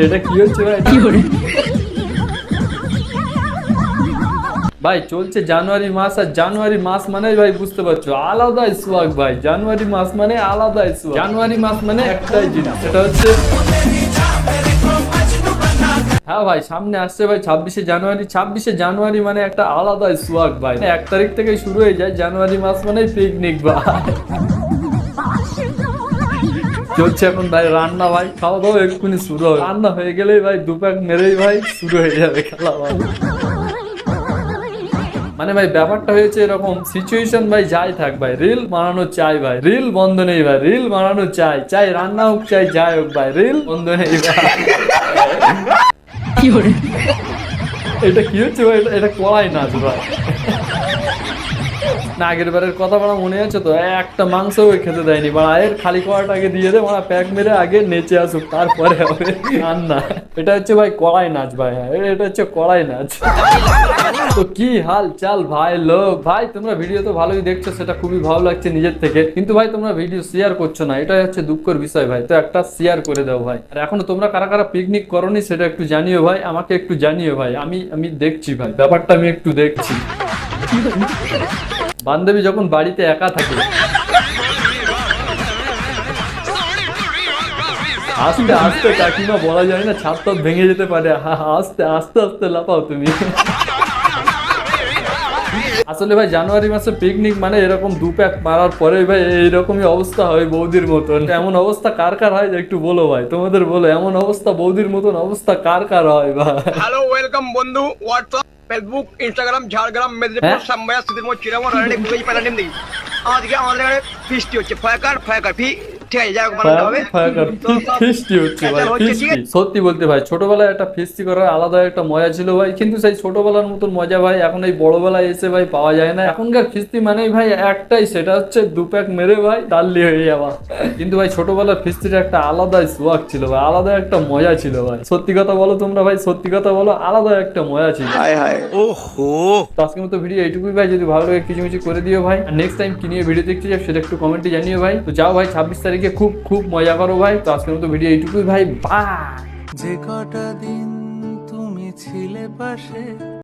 এটা কি হচ্ছে ভাই? ভাই চলছে জানুয়ারি মাস, আর জানুয়ারি মাস মানে ভাই বুঝতে পারছো আলাদা সোয়াগ ভাই। জানুয়ারি মাস মানে আলাদা সোয়াগ। জানুয়ারি মাস মানে একটাই জিনিস, সেটা হচ্ছে হ্যাঁ ভাই সামনে আসছে ভাই 26শে জানুয়ারি। 26শে জানুয়ারি মানে একটা আলাদা সোয়াগ ভাই। 1 তারিখ থেকে শুরু হয়ে যায় জানুয়ারি মাস মানে পিকনিক ভাই। চলছে এখন ভাই রান্না ভাই, খাওয়া দাওয়া এক্ষুনি শুরু হবে। রান্না হয়ে গেলেই ভাই দুপাক মেরেই ভাই শুরু হয়ে যাবে খেলা ভাই। মানে ভাই ব্যাপারটা হয়েছে এরকম, সিচুয়েশন ভাই যাই থাক ভাই রিল বানানো চাই ভাই, রিল বন্ধ নেই ভাই, রিল বানানো চাই, চাই রান্না হোক চাই যাই হোক ভাই, রিল বন্ধ নেই ভাই। এটা কি হচ্ছে ভাই? এটা কড়াই নাচ ভাই। না আগের বারের কথা বলা মনে আছে তো, একটা মাংস খেতে দেয়নি বা এর খালি কড়াটাকে দিয়ে দে মানে প্যাক মেরে আগে নেচে আসুক তারপরে হবে রান্না। এটা হচ্ছে ভাই কড়াই নাচ ভাই। হ্যাঁ এটা হচ্ছে কড়াই নাচ। তো কি হাল চাল ভাই লোক? ভাই তোমরা ভিডিও তো ভালোই দেখছো, সেটা খুবই ভালো লাগছে নিজের থেকে, কিন্তু ভাই তোমরা ভিডিও শেয়ার করছো না, এটাই হচ্ছে দুঃখের বিষয় ভাই। তো একটা শেয়ার করে দাও ভাই। আর এখনো তোমরা কারা কারা পিকনিক করোনি সেটা একটু জানিও ভাই, আমাকে একটু জানিও ভাই। আমি দেখছি ভাই ব্যাপারটা, আমি একটু দেখছি। বান্ধবী যখন বাড়িতে একা থাকে, আস্তে আস্তে কাকিমা বলা যায় না, ছাদ টাদ ভেঙে যেতে পারে। আস্তে আস্তে আস্তে লাফাও তুমি। আসলে ভাই জানুয়ারি মাসে পিকনিক মানে এরকম দু প্যাক মারার পরে ভাই এইরকমই অবস্থা হয় বৌদির মতন। এমন অবস্থা কার কার হয় একটু বলো ভাই, তোমাদের বলো এমন অবস্থা বৌদির মতন অবস্থা কার কার হয় ভাই? হ্যালো ওয়েলকাম বন্ধু, WhatsApp, Facebook, Instagram, Jhargram, Medinipur, সাম্বায়া, সিদ্ধিরপুর, চিরামন, রানী, বুঝেই পেলা নেম নেই। আজকে আমাদের এখানে ফিস্টি হচ্ছে, ফায়াকার ফি ঠিক আছে, যাই হোক বানাতে হবে। ফিস্টি হচ্ছে ভাই, ফিস্টি। সত্যি বলতে ভাই ছোটবেলায় একটা ফিস্টি করার আলাদা একটা মজা ছিল ভাই, কিন্তু সেই ছোটবেলার মতন মজা ভাই এখন এই বড়বেলায় এসে ভাই পাওয়া যায় না। এখনকার ফিস্টি মানেই ভাই একটাই, সেটা হচ্ছে দু প্যাক মেরে ভাই ডাল্লি হয়ে যাওয়া। কিন্তু ভাই ছোটবেলার ফিস্টির একটা আলাদাই সোয়াগ ছিল ভাই, আলাদা একটা মজা ছিল ভাই। সত্যি কথা বলো তোমরা ভাই, সত্যি কথা বলো, আলাদা একটা মজা ছিল। হায় হায় ওহো। তো আজকের মতো ভিডিও এইটুকুই ভাই, যদি ভালো লাগে কিছু কিছু করে দিও ভাই। আর নেক্সট টাইম কি নিয়ে ভিডিও দেখতে চাও সেটা একটু কমেন্টে জানিও ভাই। তো যাও ভাই 26 তারিখে খুব খুব মজা করো ভাই। তো আজকের মতো ভিডিও এইটুকুই ভাই, বাই। যে কটা দিন তুমি ছিলে পাশে